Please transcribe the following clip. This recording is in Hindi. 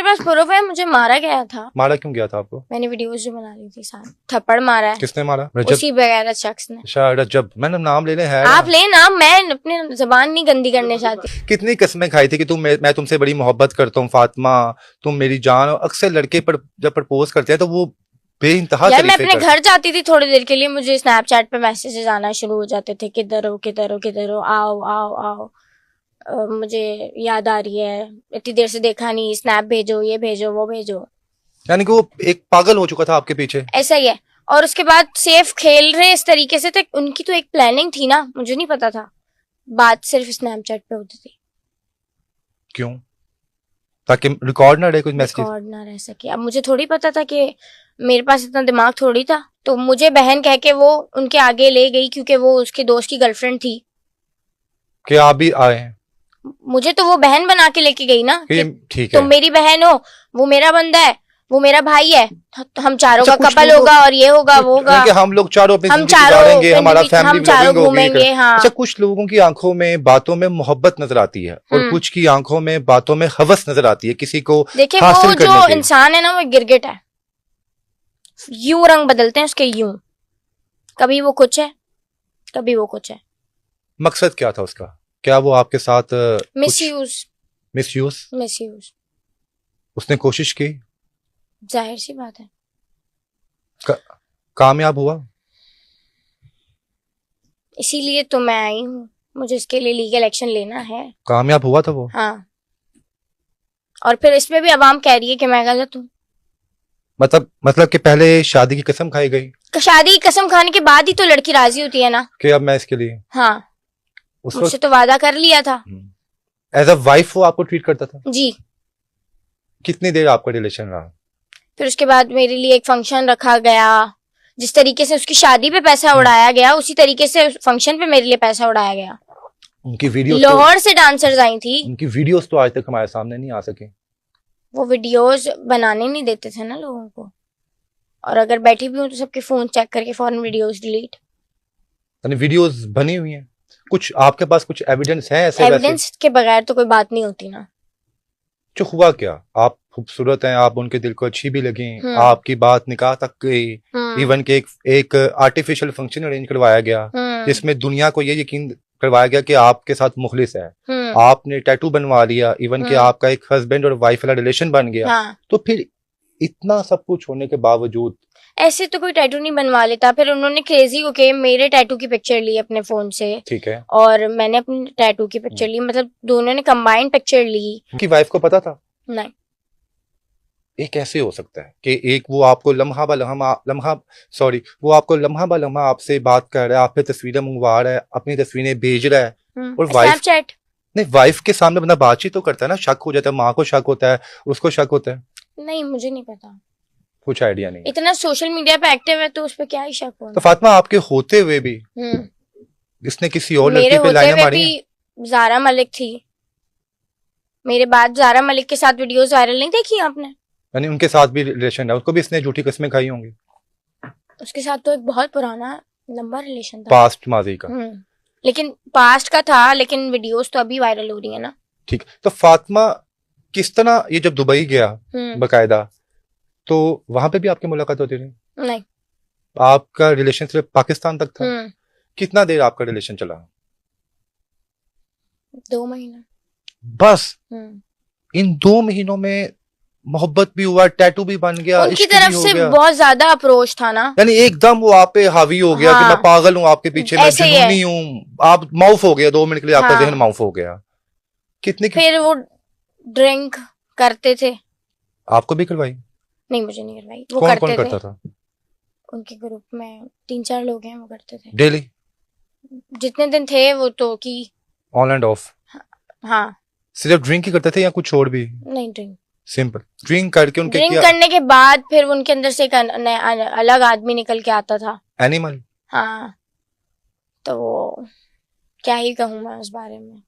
पास प्रूफ है, मुझे मारा गया था। मारा क्यों गया था आपको? मैंने वीडियोस जो बना ली थी साथ, थप्पड़ मारा है। किसने मारा? उसी बगैर शख्स ने। अच्छा रजब, मैंने नाम ले ले है। आप ले नाम, मैं अपनी जबान नहीं गंदी करने चाहती। कितनी कस्में खाई थी कि मैं तुमसे बड़ी मोहब्बत करता हूँ फातिमा, तुम मेरी जान। अक्सर लड़के जब प्रपोज करते हैं तो वो बेइंतहा यार, मैं अपने घर जाती थी थोड़ी देर के लिए, मुझे स्नैपचैट पे मैसेजेस आना शुरू हो जाते थे, किधर हो किधर हो किधर हो, आओ आओ आओ, मुझे याद आ रही है, इतनी देर से देखा नहीं, स्नैप भेजो, ये भेजो, वो भेजो। यानी कि वो एक पागल हो चुका था आपके पीछे। ऐसा ही है। और उसके बाद सेफ खेल रहे इस तरीके से थे, उनकी तो एक प्लानिंग थी ना, मुझे नहीं पता था। बात सिर्फ स्नैपचैट पे होती थी। क्यों? ताकि रिकॉर्ड ना रहे कुछ मैसेज, रिकॉर्ड ना रह सके। अब मुझे थोड़ी पता था कि मेरे पास इतना दिमाग थोड़ी था, तो मुझे बहन कह के वो उनके आगे ले गई, क्योंकि वो उसके दोस्त की गर्लफ्रेंड थी। कि आप भी आए हैं? मुझे तो वो बहन बना के लेके गई ना, ठीक है, तुम मेरी बहन हो, वो मेरा बंदा है, वो मेरा भाई है, हम चारों अच्छा, का कपल होगा और ये होगा वो होगा, हम लोग चारों अपनी हम जिंदगी चारों गुजारेंगे, हमारा फैमिली हम चारों घूमेंगे। हाँ। अच्छा, कुछ लोगों की आंखों में बातों में मोहब्बत नजर आती है और कुछ की आंखों में बातों में हवस नजर आती है किसी को देखिए, हासिल वो करने जो की। इंसान है ना, वो गिरगिट है, यूं रंग बदलते हैं उसके, यूं, कभी वो कुछ है कभी वो कुछ है। मकसद क्या था उसका? क्या वो आपके साथ मिसयूज उसने कोशिश की? जाहिर सी बात है। कामयाब हुआ? इसीलिए तो मैं आई हूँ, मुझे इसके लिए लीगल एक्शन लेना है। कामयाब हुआ था वो? हाँ। और फिर इसमें भी अवाम कह रही है कि मैं गलत हूँ। मतलब कि पहले शादी की कसम खाई गई? शादी की कसम खाने के बाद ही तो लड़की राजी होती है ना कि अब मैं इसके लिए। हाँ, मुझसे तो वादा कर लिया था। एज अ वाइफ वो आपको ट्रीट करता था? जी। कितनी देर आपका रिलेशन रहा? फिर उसके बाद मेरे लिए एक फंक्शन रखा गया, जिस तरीके से उसकी शादी पे पैसा उड़ाया गया, उसी तरीके से फंक्शन पे मेरे लिए पैसा उड़ाया गया। उनकी वीडियोस लाहौर से डांसर्स आई थी। उनकी वीडियोस तो आज तक हमारे सामने नहीं आ सके। वो वीडियोस बनाने नहीं देते थे ना लोगों को, और अगर बैठी भी हूँ तो सबके फोन चेक करके फौरन वीडियोस डिलीट। यानी वीडियोस बनी हुई हैं, कुछ आपके पास कुछ एविडेंस है ऐसे? एविडेंस के बगैर तो कोई बात नहीं होती ना। जो हुआ क्या, आप खूबसूरत हैं, आप उनके दिल को अच्छी भी लगी, आपकी बात निकाह तक गई, इवन के एक आर्टिफिशियल फंक्शन अरेंज करवाया गया जिसमें दुनिया को ये यकीन करवाया गया कि आपके साथ मुखलिस है, आपने टैटू बनवा लिया, इवन कि आपका एक हस्बैंड और वाइफ वाला रिलेशन बन गया। तो फिर इतना सब कुछ होने के बावजूद ऐसे तो कोई टैटू नहीं बनवा लेता। फिर उन्होंने क्रेजी होके मेरे टैटू की पिक्चर ली अपने फोन से, ठीक है, और मैंने अपने टैटू की पिक्चर ली, मतलब दोनों ने कंबाइंड पिक्चर ली। उनकी वाइफ को पता था? नहीं। ये कैसे हो सकता है कि एक वो आपको लम्हा बा लम्हा आपसे बात कर रहा है, आप पे तस्वीरें मंगवा रहा है, अपनी तस्वीरें भेज रहा है, और स्नैपचैट नहीं, वाइफ के सामने बंदा बातचीत तो करता है ना, शक हो जाता है, माँ को शक होता है, उसको शक होता है। नहीं, मुझे नहीं पता, कुछ आइडिया नहीं। इतना सोशल मीडिया पे एक्टिव है तो उस पर क्या ही शक होना। तो फातिमा, आपके होते हुए भी इसने किसी और लड़की पे लाइनें मारी हैं? ज़ारा मलिक थी मेरे बाद, ज़ारा मलिक के साथ वीडियोस वायरल नहीं देखी आपने? यानी उनके साथ भी रिलेशन है, उसको भी इसने झूठी कस्में खाई होंगी? उसके साथ तो एक बहुत पुराना लंबा रिलेशन था, पास्ट माजी का। लेकिन पास्ट का था, लेकिन वीडियोस तो अभी वायरल हो रही है ना। ठीक, तो फातिमा किस तरह, ये जब दुबई गया बकायदा, तो वहां पे भी आपकी मुलाकात होती रही? नहीं। आपका रिलेशन सिर्फ पाकिस्तान तक था? कितना देर आपका रिलेशन चला? 2 महीने बस। इन 2 महीनों में मोहब्बत भी हुआ, टैटू भी बन गया, उनकी तरफ से बहुत ज्यादा अप्रोच था ना, यानी एकदम वो आप पे हावी हो गया कि मैं पागल हूँ आपके पीछे, मैं जुनूनी हूँ, आप माउफ हो गया 2 मिनट के लिए, आपका जहन माउफ हो गया। कितनी फिर वो ड्रिंक करते थे। आपको भी करवाई? नहीं, मुझे नहीं करवाई, वो कौन करता था? उनके ग्रुप में 3-4 लोग हैं, वो करते थे डेली, जितने दिन थे वो तो की ऑन एंड ऑफ। हाँ। सिर्फ ड्रिंक ही करते थे या कुछ और भी? नहीं, ड्रिंक, सिंपल ड्रिंक करके उनके ड्रिंक करने के बाद फिर उनके अंदर से एक अलग आदमी निकल के आता था, एनिमल। हाँ, तो वो क्या ही कहूँ मैं उस बारे में।